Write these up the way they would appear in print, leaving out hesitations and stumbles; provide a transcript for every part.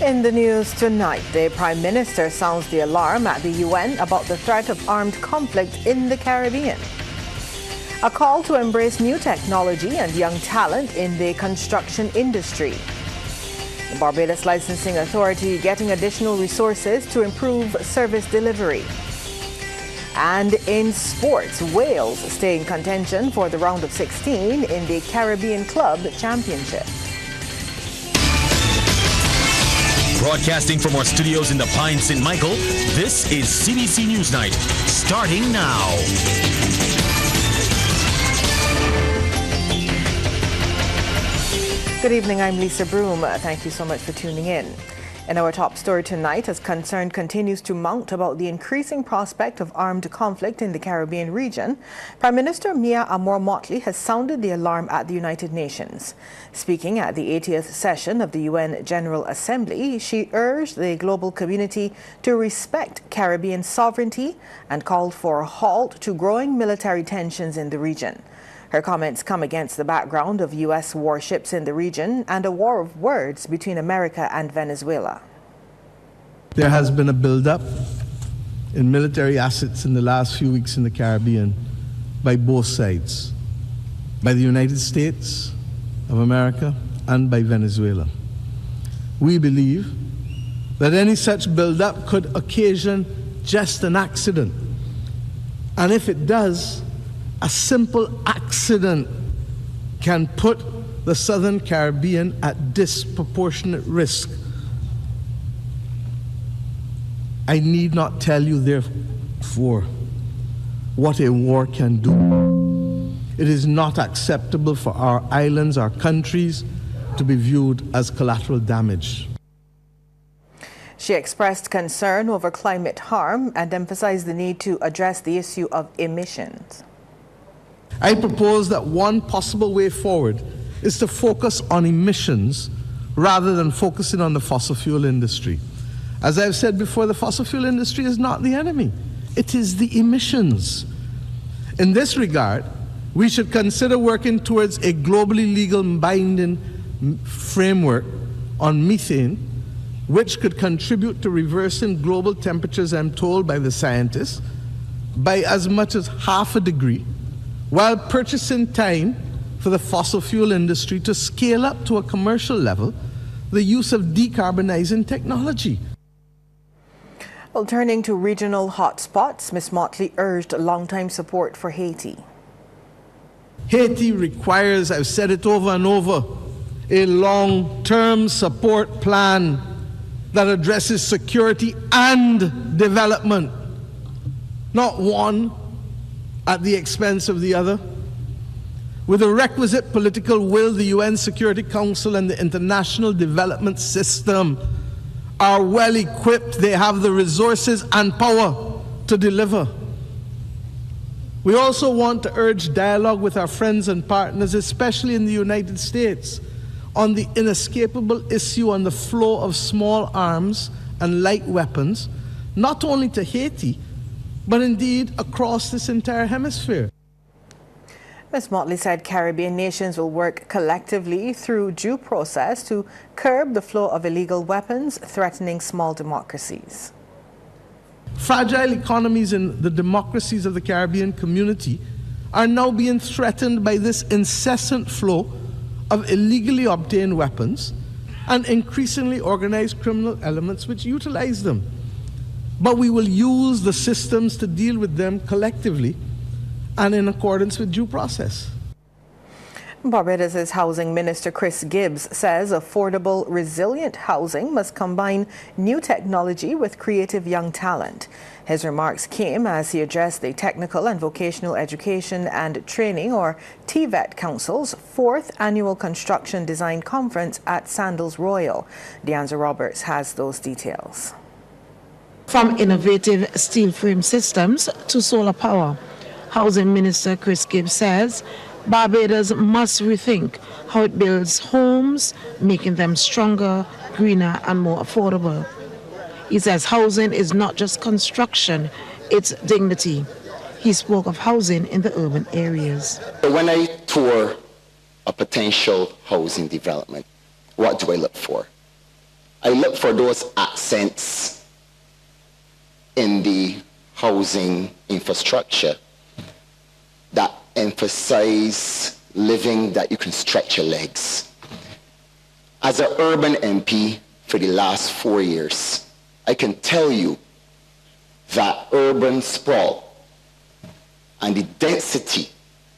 In the news tonight, the Prime Minister sounds the alarm at the UN about the threat of armed conflict in the Caribbean. A call to embrace new technology and young talent in the construction industry. The Barbados Licensing Authority getting additional resources to improve service delivery. And in sports, Wales stay in contention for the round of 16 in the Caribbean Club Championship. Broadcasting from our studios in the Pine St. Michael, this is CBC NewsNight, starting now. Good evening, I'm Lisa Broom. Thank you so much for tuning in. In our top story tonight, as concern continues to mount about the increasing prospect of armed conflict in the Caribbean region, Prime Minister Mia Amor-Motley has sounded the alarm at the United Nations. Speaking at the 80th session of the UN General Assembly, she urged the global community to respect Caribbean sovereignty and called for a halt to growing military tensions in the region. Her comments come against the background of U.S. warships in the region and a war of words between America and Venezuela. There has been a buildup in military assets in the last few weeks in the Caribbean by both sides, by the United States of America and by Venezuela. We believe that any such buildup could occasion just an accident. And if it does, a simple accident can put the Southern Caribbean at disproportionate risk. I need not tell you, therefore, what a war can do. It is not acceptable for our islands, our countries, to be viewed as collateral damage. She expressed concern over climate harm and emphasized the need to address the issue of emissions. I propose that one possible way forward is to focus on emissions rather than focusing on the fossil fuel industry. As I've said before, the fossil fuel industry is not the enemy. It is the emissions. In this regard, we should consider working towards a globally legal binding framework on methane, which could contribute to reversing global temperatures, I'm told by the scientists, by as much as 0.5 degrees, while purchasing time for the fossil fuel industry to scale up to a commercial level the use of decarbonizing technology. Well, turning to regional hotspots, Ms. Motley urged long-time support for Haiti. Haiti requires, I've said it over and over, a long-term support plan that addresses security and development, not one at the expense of the other. With the requisite political will, the UN Security Council and the international development system are well equipped. They have the resources and power to deliver. We also want to urge dialogue with our friends and partners, especially in the United States, on the inescapable issue on the flow of small arms and light weapons, not only to Haiti, but indeed across this entire hemisphere. Ms. Motley said Caribbean nations will work collectively through due process to curb the flow of illegal weapons threatening small democracies. Fragile economies in the democracies of the Caribbean community are now being threatened by this incessant flow of illegally obtained weapons and increasingly organized criminal elements which utilize them. But we will use the systems to deal with them collectively and in accordance with due process. Barbados' Housing Minister Chris Gibbs says affordable, resilient housing must combine new technology with creative young talent. His remarks came as he addressed the Technical and Vocational Education and Training, or TVET Council's 4th Annual Construction Design Conference at Sandals Royal. Deanza Roberts has those details. From innovative steel frame systems to solar power, Housing Minister Chris Gibbs says Barbados must rethink how it builds homes, making them stronger, greener and more affordable. He says housing is not just construction, it's dignity. He spoke of housing in the urban areas. When I tour a potential housing development, what do I look for? I look for those accents in the housing infrastructure that emphasize living that you can stretch your legs. As an urban MP for the last 4 years, I can tell you that urban sprawl and the density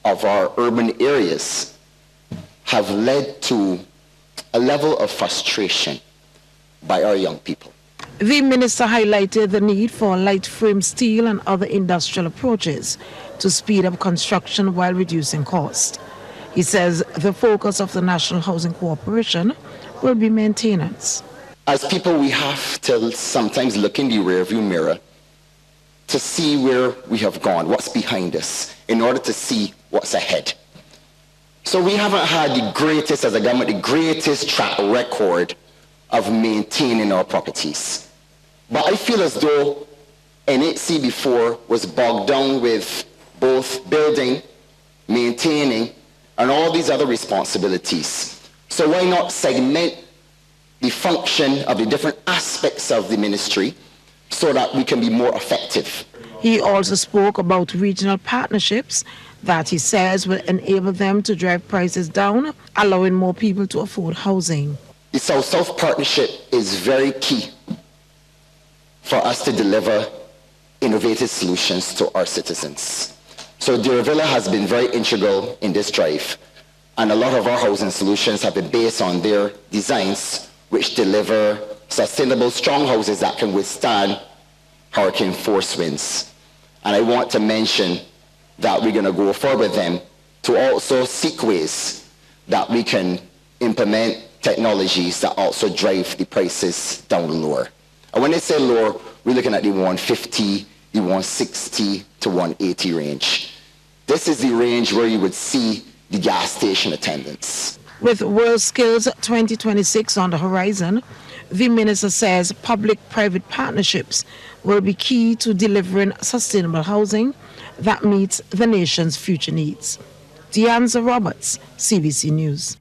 of our urban areas have led to a level of frustration by our young people. The minister highlighted the need for light frame steel and other industrial approaches to speed up construction while reducing cost. He says the focus of the National Housing Corporation will be maintenance. As people, we have to sometimes look in the rearview mirror to see where we have gone, what's behind us, in order to see what's ahead. So we haven't had the greatest, as a government, the greatest track record of maintaining our properties. But I feel as though NHC before was bogged down with both building, maintaining, and all these other responsibilities. So why not segment the function of the different aspects of the ministry so that we can be more effective? He also spoke about regional partnerships that he says will enable them to drive prices down, allowing more people to afford housing. The South-South partnership is very key for us to deliver innovative solutions to our citizens. So Deervilla has been very integral in this drive, and a lot of our housing solutions have been based on their designs, which deliver sustainable, strong houses that can withstand hurricane force winds. And I want to mention that we're going to go forward with them to also seek ways that we can implement technologies that also drive the prices down lower. And when they say lower, we're looking at the 150, the 160 to 180 range. This is the range where you would see the gas station attendants. With World Skills 2026 on the horizon, the minister says public-private partnerships will be key to delivering sustainable housing that meets the nation's future needs. Deanza Roberts, CBC News.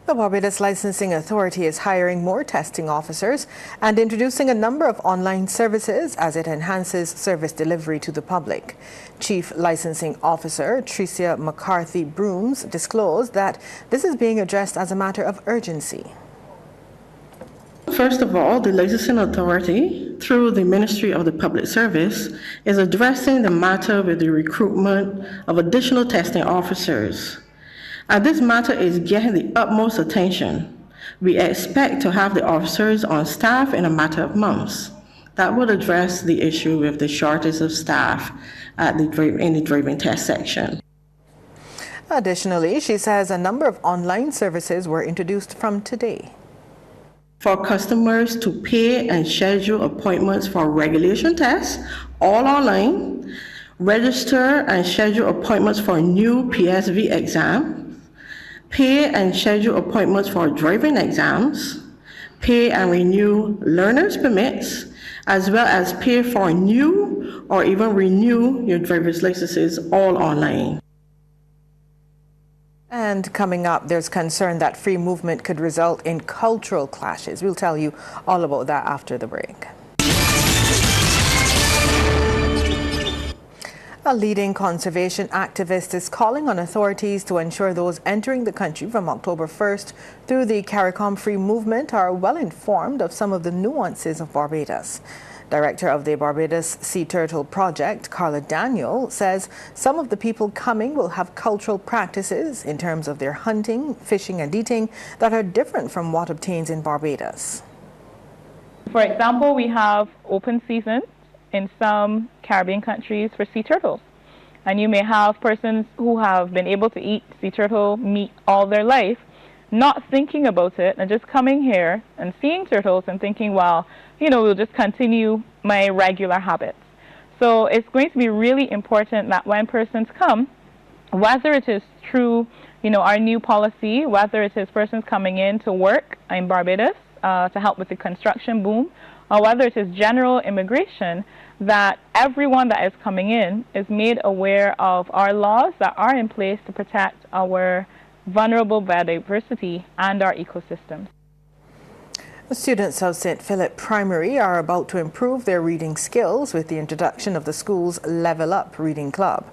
The Barbados Licensing Authority is hiring more testing officers and introducing a number of online services as it enhances service delivery to the public. Chief Licensing Officer Tricia McCarthy-Brooms disclosed that this is being addressed as a matter of urgency. First of all, the Licensing Authority, through the Ministry of the Public Service, is addressing the matter with the recruitment of additional testing officers. And this matter is getting the utmost attention. We expect to have the officers on staff in a matter of months. That will address the issue with the shortage of staff in the driving test section. Additionally, she says a number of online services were introduced from today. For customers to pay and schedule appointments for regulation tests, all online, register and schedule appointments for new PSV exam, pay and schedule appointments for driving exams, pay and renew learner's permits, as well as pay for new or even renew your driver's licenses, all online. And coming up, there's concern that free movement could result in cultural clashes. We'll tell you all about that after the break. A leading conservation activist is calling on authorities to ensure those entering the country from October 1st through the CARICOM Free Movement are well informed of some of the nuances of Barbados. Director of the Barbados Sea Turtle Project, Carla Daniel, says some of the people coming will have cultural practices in terms of their hunting, fishing and eating that are different from what obtains in Barbados. For example, we have open season in some Caribbean countries for sea turtles. And you may have persons who have been able to eat sea turtle meat all their life, not thinking about it and just coming here and seeing turtles and thinking, well, we'll just continue my regular habits. So it's going to be really important that when persons come, whether it is through, our new policy, whether it is persons coming in to work in Barbados to help with the construction boom, or whether it is general immigration, that everyone that is coming in is made aware of our laws that are in place to protect our vulnerable biodiversity and our ecosystems. Students of St. Philip Primary are about to improve their reading skills with the introduction of the school's Level Up Reading Club.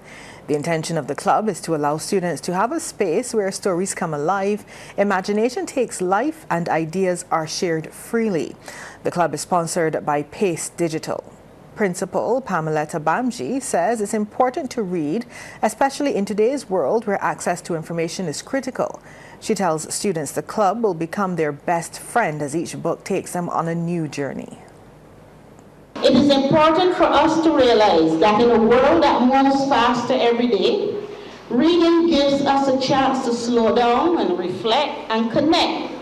The intention of the club is to allow students to have a space where stories come alive, imagination takes life, and ideas are shared freely. The club is sponsored by Pace Digital. Principal Pameletta Bamji says it's important to read, especially in today's world where access to information is critical. She tells students the club will become their best friend as each book takes them on a new journey. It is important for us to realize that in a world that moves faster every day, reading gives us a chance to slow down and reflect and connect,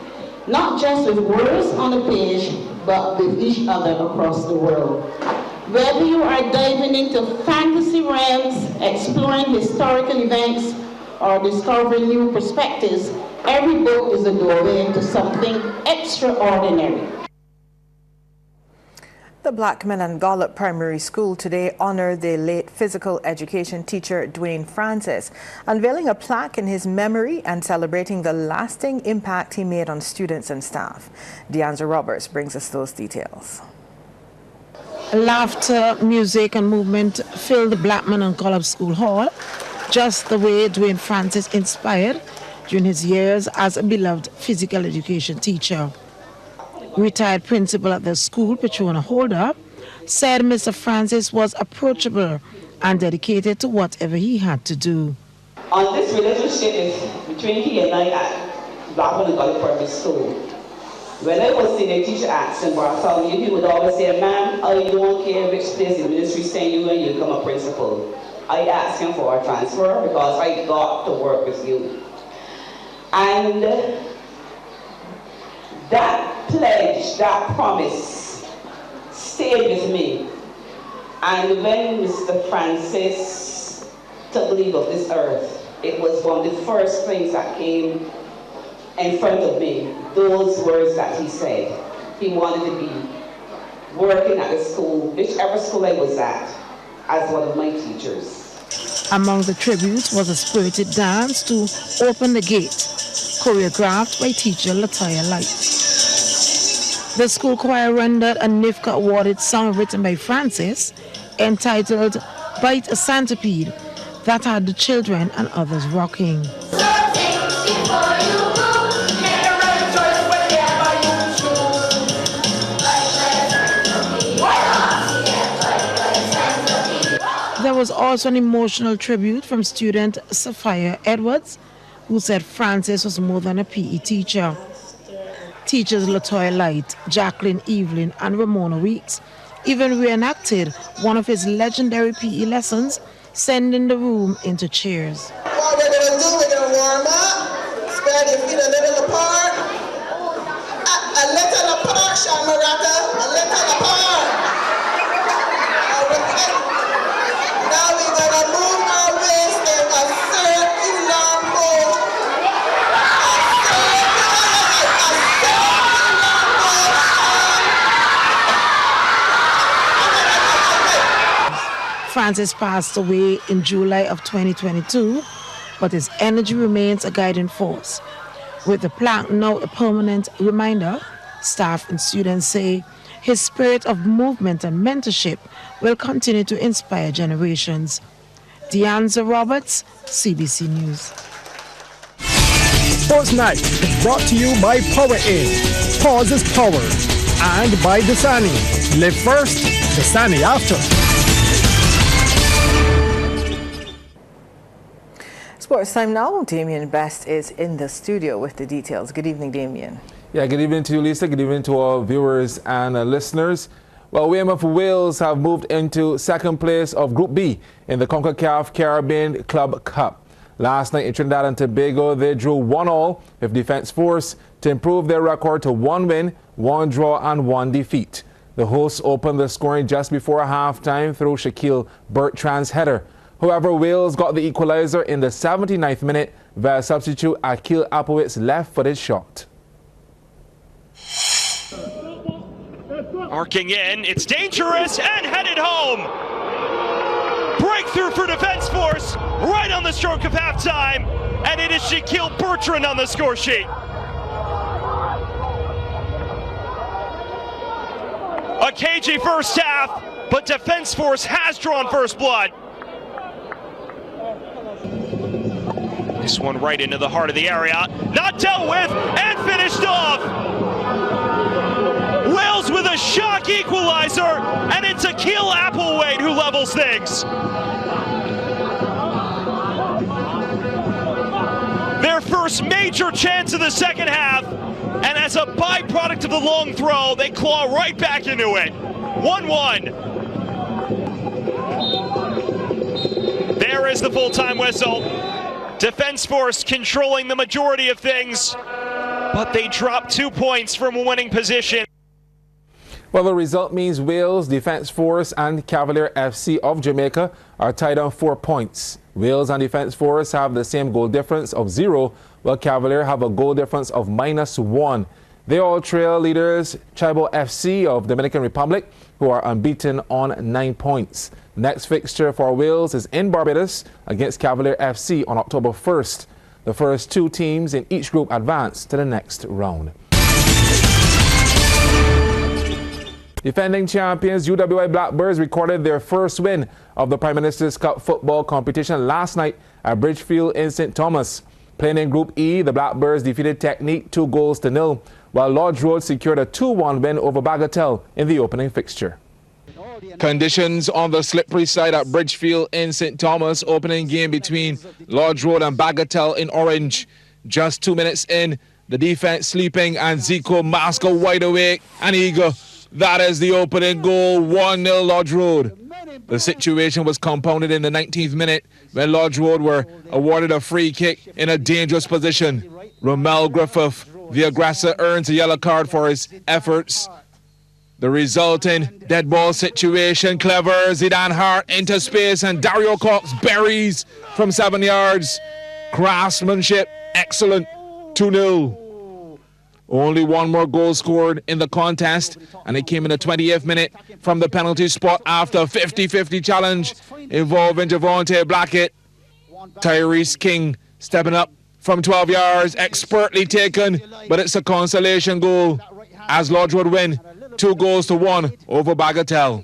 not just with words on the page, but with each other across the world. Whether you are diving into fantasy realms, exploring historical events, or discovering new perspectives, every book is a doorway into something extraordinary. The Blackman and Gollop Primary School today honored the late physical education teacher Dwayne Francis, unveiling a plaque in his memory and celebrating the lasting impact he made on students and staff. Deanza Roberts brings us those details. Laughter, music and movement filled the Blackman and Gollop School Hall, just the way Dwayne Francis inspired during his years as a beloved physical education teacher. Retired principal at the school, Petrona Holder, said Mr. Francis was approachable and dedicated to whatever he had to do. On this relationship between he and I at Blackman and Gollop Primary School, when I was senior teacher at St. Bartholomew, he would always say, "Ma'am, I don't care which place the ministry send you when you become a principal. I asked him for a transfer because I got to work with you." And that pledge, that promise stayed with me. And when Mr. Francis took leave of this earth, it was one of the first things that came in front of me, those words that he said. He wanted to be working at the school, whichever school I was at, as one of my teachers. Among the tributes was a spirited dance to Open the Gate, choreographed by teacher Latoya Light. The school choir rendered a NIFCA awarded song written by Francis entitled Bite a Centipede that had the children and others rocking. There was also an emotional tribute from student Sophia Edwards, who said Francis was more than a PE teacher. Teachers Latoya Light, Jacqueline Evelyn and Ramona Weeks even reenacted one of his legendary PE lessons, sending the room into cheers. What we're going to do, we're going to warm up, spread your feet a little apart, a little apart, Shamaraka, a little apart. Now we're going to move our waist in a circular motion. Francis passed away in July of 2022, but his energy remains a guiding force. With the plaque now a permanent reminder, staff and students say his spirit of movement and mentorship will continue to inspire generations. Deanza Roberts, CBC News. Sports Night is brought to you by Power Aid. Pause is power. And by Dasani. Live first, Dasani after. Sports time now. Damien Best is in the studio with the details. Good evening, Damien. Yeah, good evening to you, Lisa. Good evening to our viewers and listeners. Well, Weymouth Wales have moved into second place of Group B in the CONCACAF Caribbean Club Cup. Last night in Trinidad and Tobago, they drew 1-1 with Defence Force to improve their record to 1 win, 1 draw and 1 defeat. The hosts opened the scoring just before halftime through Shaquille Bertrand's header. However, Wales got the equalizer in the 79th minute via substitute Akil Apowitz's left-footed shot. Arcing in, it's dangerous and headed home. Breakthrough for Defence Force right on the stroke of halftime, and it is Shaquille Bertrand on the score sheet. A cagey first half, but Defence Force has drawn first blood. This one right into the heart of the area, not dealt with and finished off. Wales with a shock equalizer, and it's Akil Applewhite who levels things. Their first major chance of the second half, and as a byproduct of the long throw, they claw right back into it. 1-1. There is the full-time whistle. Defence Force controlling the majority of things, but they drop 2 points from a winning position. Well, the result means Wales, Defence Force and Cavalier FC of Jamaica are tied on 4 points. Wales and Defence Force have the same goal difference of 0, while Cavalier have a goal difference of -1. They all trail leaders Chibo FC of Dominican Republic, who are unbeaten on 9 points. Next fixture for Wales is in Barbados against Cavalier FC on October 1st. The first 2 teams in each group advance to the next round. Defending champions UWI Blackbirds recorded their first win of the Prime Minister's Cup football competition last night at Bridgefield in St. Thomas. Playing in Group E, the Blackbirds defeated Technique 2-0, while Lodge Road secured a 2-1 win over Bagatelle in the opening fixture. Conditions on the slippery side at Bridgefield in St. Thomas, opening game between Lodge Road and Bagatelle in orange. Just 2 minutes in, the defense sleeping and Zico Masco wide awake and eager. That is the opening goal, 1-0 Lodge Road. The situation was compounded in the 19th minute when Lodge Road were awarded a free kick in a dangerous position. Romel Griffith, the aggressor, earns a yellow card for his efforts. The resulting dead ball situation, clever, Zidane Hart into space and Dario Cox buries from 7 yards. Craftsmanship, excellent, 2-0. Only one more goal scored in the contest, and it came in the 20th minute from the penalty spot after a 50-50 challenge involving Javonte Blackett. Tyrese King stepping up from 12 yards, expertly taken, but it's a consolation goal as Lodge would win 2-1 over Bagatelle.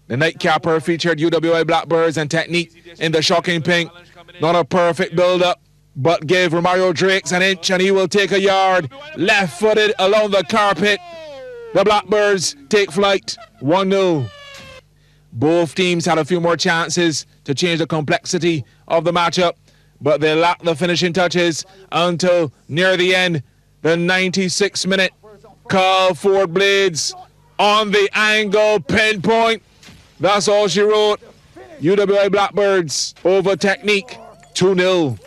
The nightcapper featured UWI Blackbirds and Technique in the shocking pink. Not a perfect build-up, but gave Romario Drakes an inch and he will take a yard. Left-footed along the carpet. The Blackbirds take flight, 1-0. Both teams had a few more chances to change the complexity of the matchup, but they lacked the finishing touches until near the end, the 96th minute. Carl Ford Blades on the angle, pinpoint. That's all she wrote. UWI Blackbirds over Technique, 2-0.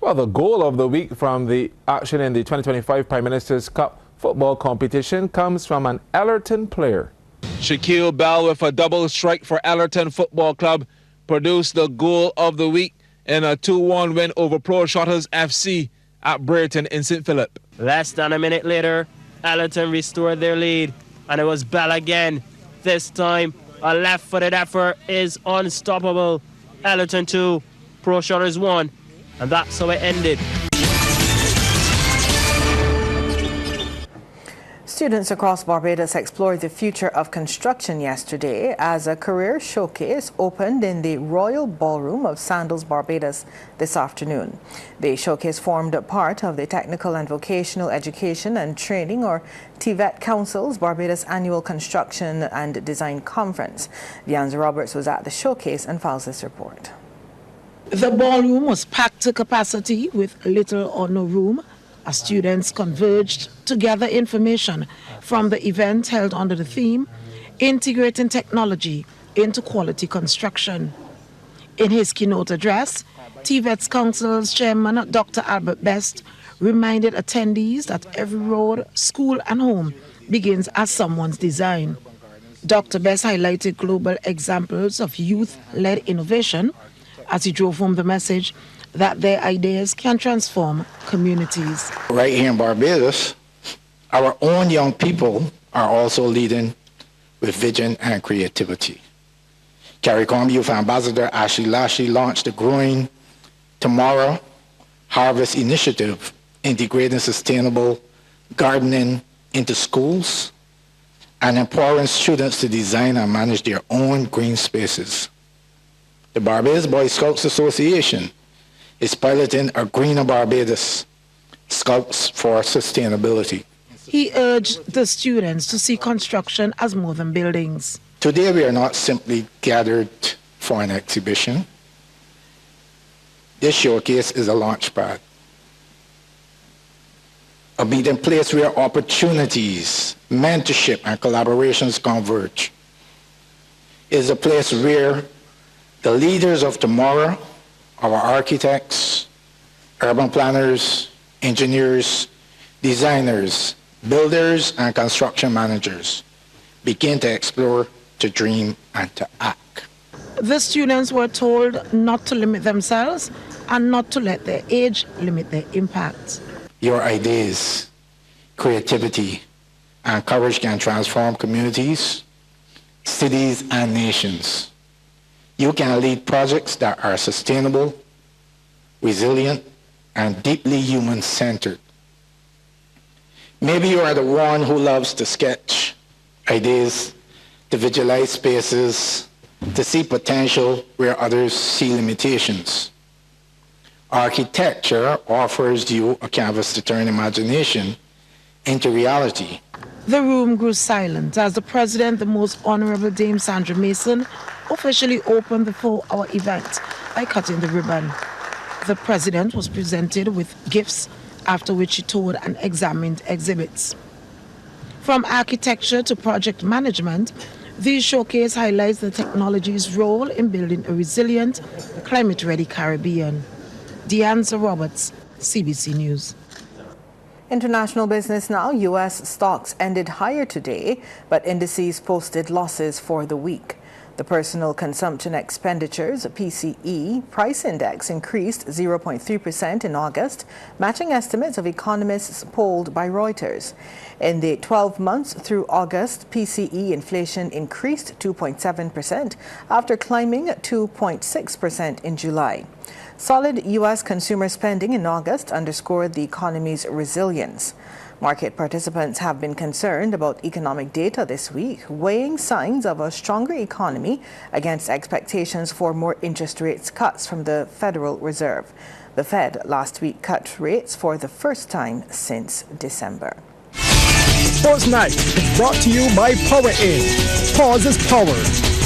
Well, the goal of the week from the action in the 2025 Prime Minister's Cup football competition comes from an Ellerton player. Shaquille Bell with a double strike for Ellerton Football Club produced the goal of the week in a 2-1 win over Pro Shotters FC at Brayton in St. Philip. Less than a minute later, Ellerton restored their lead, and it was Bell again. This time, a left-footed effort is unstoppable. Ellerton 2, Pro Shotters 1, and that's how it ended. Students across Barbados explored the future of construction yesterday as a career showcase opened in the Royal Ballroom of Sandals, Barbados this afternoon. The showcase formed a part of the Technical and Vocational Education and Training, or TVET Council's Barbados Annual Construction and Design Conference. Vianza Roberts was at the showcase and files this report. The ballroom was packed to capacity with little or no room as students converged to gather information from the event held under the theme, Integrating Technology into Quality Construction. In his keynote address, TVET's Council's Chairman, Dr. Albert Best, reminded attendees that every road, school and home begins as someone's design. Dr. Best highlighted global examples of youth-led innovation as he drove home the message that their ideas can transform communities. Right here in Barbados, our own young people are also leading with vision and creativity. CARICOM Youth Ambassador Ashley Lashley launched the Growing Tomorrow Harvest Initiative, integrating sustainable gardening into schools and empowering students to design and manage their own green spaces. The Barbados Boy Scouts Association is piloting a Greener Barbados, Scouts for Sustainability. He urged the students to see construction as more than buildings. Today we are not simply gathered for an exhibition. This showcase is a launch pad, a meeting place where opportunities, mentorship, and collaborations converge. It is a place where the leaders of tomorrow, our architects, urban planners, engineers, designers, builders, and construction managers begin to explore, to dream, and to act. The students were told not to limit themselves and not to let their age limit their impact. Your ideas, creativity, and courage can transform communities, cities, and nations. You can lead projects that are sustainable, resilient, and deeply human-centered. Maybe you are the one who loves to sketch ideas, to visualize spaces, to see potential where others see limitations. Architecture offers you a canvas to turn imagination into reality. The room grew silent as the President, the Most Honorable Dame Sandra Mason, officially opened the 4-hour event by cutting the ribbon. The President was presented with gifts, after which he toured and examined exhibits. From architecture to project management, this showcase highlights the technology's role in building a resilient, climate-ready Caribbean. Deanza Roberts, CBC News. International business now. U.S. stocks ended higher today, but indices posted losses for the week. The Personal Consumption Expenditures, PCE, price index increased 0.3% in August, matching estimates of economists polled by Reuters. In the 12 months through August, PCE inflation increased 2.7% after climbing 2.6% in July. Solid U.S. consumer spending in August underscored the economy's resilience. Market participants have been concerned about economic data this week, weighing signs of a stronger economy against expectations for more interest rates cuts from the Federal Reserve. The Fed last week cut rates for the first time since December. Sports Night is brought to you by Power In. Pause is power.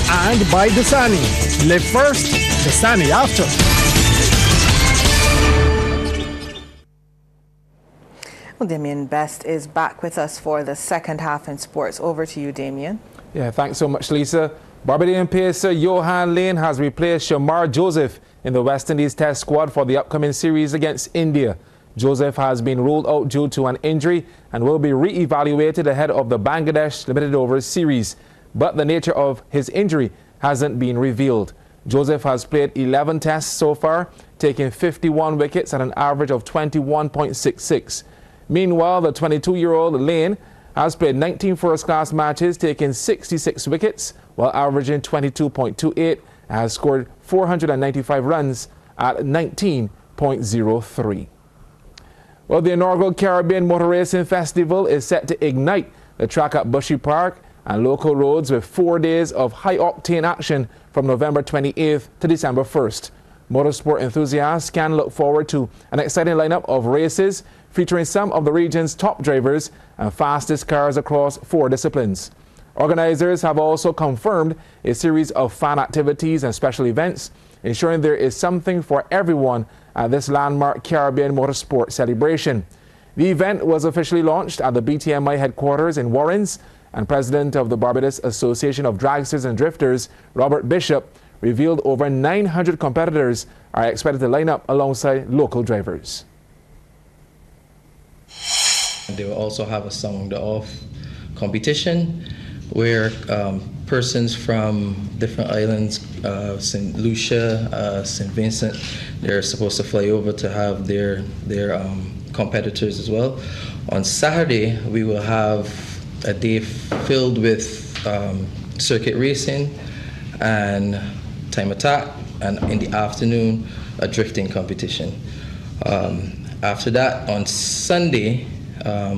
And by Dasani. Live first, Dasani after. Well, Damien Best is back with us for the second half in sports. Over to you, Damien. Yeah, thanks so much, Lisa. Barbadian pacer Johan Lane has replaced Shamar Joseph in the West Indies Test squad for the upcoming series against India. Joseph has been ruled out due to an injury and will be re-evaluated ahead of the Bangladesh Limited Overs series. But the nature of his injury hasn't been revealed. Joseph has played 11 tests so far, taking 51 wickets at an average of 21.66. Meanwhile, the 22-year-old Lane has played 19 first-class matches, taking 66 wickets, while averaging 22.28 and has scored 495 runs at 19.03. Well, the inaugural Caribbean Motor Racing Festival is set to ignite the track at Bushy Park and local roads with 4 days of high-octane action from November 28th to December 1st. Motorsport enthusiasts can look forward to an exciting lineup of races featuring some of the region's top drivers and fastest cars across 4 disciplines. Organizers have also confirmed a series of fan activities and special events, ensuring there is something for everyone at this landmark Caribbean motorsport celebration. The event was officially launched at the BTMI headquarters in Warrens, and President of the Barbados Association of Dragsters and Drifters, Robert Bishop, revealed over 900 competitors are expected to line up alongside local drivers. They will also have a Song the Off competition where persons from different islands, St. Lucia, St. Vincent, they're supposed to fly over to have their competitors as well. On Saturday, we will have a day filled with circuit racing and time attack, and in the afternoon, a drifting competition. After that, on Sunday,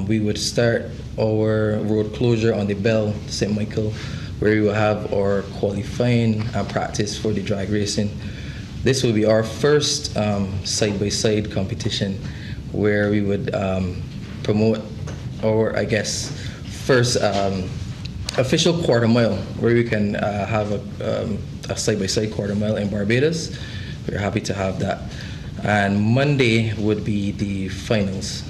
we would start our road closure on the Bell St. Michael, where we will have our qualifying and practice for the drag racing. This will be our first side-by-side competition where we would promote our, I guess, first official quarter mile, where we can have a side-by-side quarter mile in Barbados. We're happy to have that. And Monday would be the finals.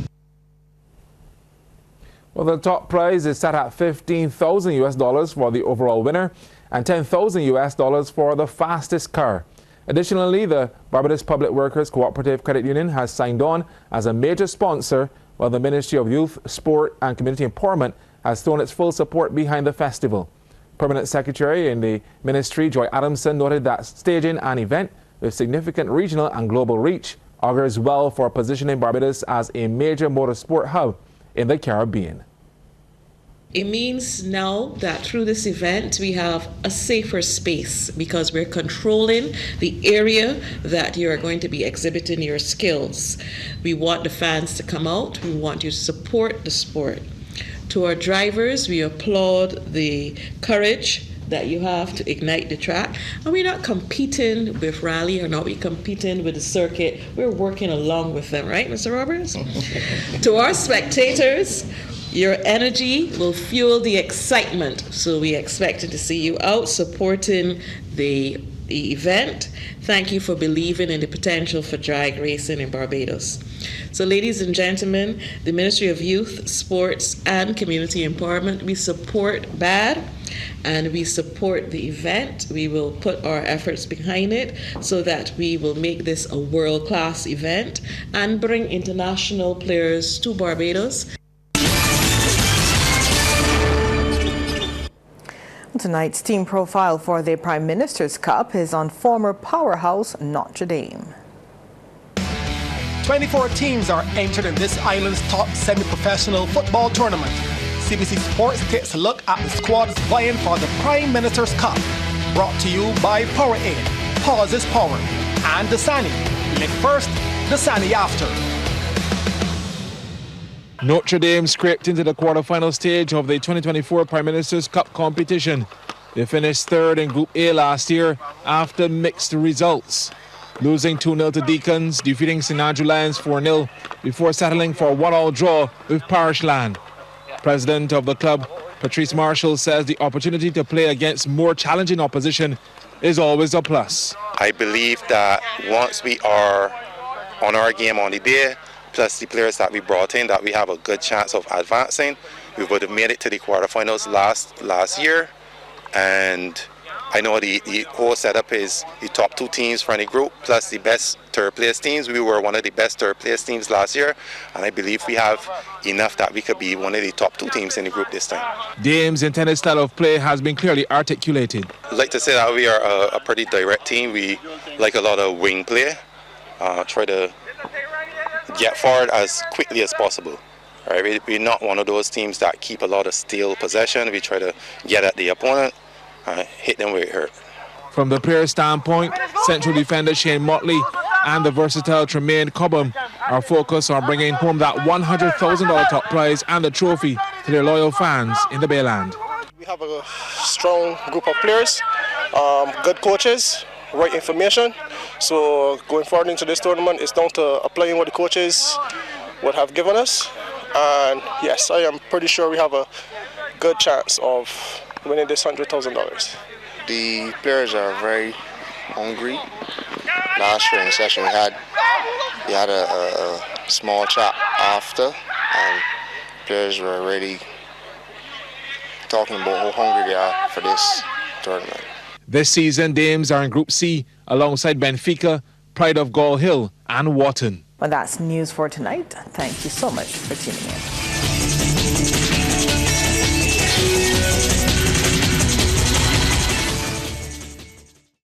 Well, the top prize is set at $15,000 for the overall winner and $10,000 for the fastest car. Additionally, the Barbados Public Workers Cooperative Credit Union has signed on as a major sponsor, while the Ministry of Youth, Sport and Community Empowerment has thrown its full support behind the festival. Permanent Secretary in the Ministry, Joy Adamson, noted that staging an event with significant regional and global reach augurs well for positioning Barbados as a major motorsport hub in the Caribbean. It means now that through this event we have a safer space because we're controlling the area that you are going to be exhibiting your skills. We want the fans to come out. We want you to support the sport. To our drivers, we applaud the courage that you have to ignite the track. And we're not competing with Raleigh, or not we competing with the circuit. We're working along with them, right, Mr. Roberts? To our spectators, your energy will fuel the excitement. So we expected to see you out supporting the event. Thank you for believing in the potential for drag racing in Barbados. So ladies and gentlemen, the Ministry of Youth, Sports and Community Empowerment, we support BAD and we support the event. We will put our efforts behind it so that we will make this a world-class event and bring international players to Barbados. Tonight's team profile for the Prime Minister's Cup is on former powerhouse Notre Dame. 24 teams are entered in this island's top semi-professional football tournament. CBC Sports takes a look at the squads vying for the Prime Minister's Cup. Brought to you by Power Aid, Pause is Power, and Dasani. Live first, Dasani after. Notre Dame scraped into the quarterfinal stage of the 2024 Prime Minister's Cup competition. They finished third in Group A last year after mixed results, losing 2-0 to Deacons, defeating St. Andrew Lions 4-0 before settling for a 1-1 draw with Parishland. President of the club, Patrice Marshall, says the opportunity to play against more challenging opposition is always a plus. I believe that once we are on our game on the day, plus the players that we brought in, that we have a good chance of advancing. We would have made it to the quarterfinals last year, and I know the whole setup is the top two teams from the group plus the best third place teams. We were one of the best third place teams last year, and I believe we have enough that we could be one of the top two teams in the group this time. Dame's intended style of play has been clearly articulated. I'd like to say that we are a pretty direct team. We like a lot of wing play, try to get forward as quickly as possible. Right? We're not one of those teams that keep a lot of stale possession. We try to get at the opponent, hit them where it hurt. From the player standpoint, central defender Shane Motley and the versatile Tremaine Cobham are focused on bringing home that $100,000 top prize and the trophy to their loyal fans in the Bayland. We have a strong group of players, good coaches, right information. So going forward into this tournament, it's down to applying what the coaches would have given us. And yes, I am pretty sure we have a good chance of winning this $100,000. The players are very hungry. Last training session we had a small chat after, and players were already talking about how hungry they are for this tournament. This season, Dames are in Group C alongside Benfica, Pride of Gall Hill and Wharton. Well, that's news for tonight. Thank you so much for tuning in.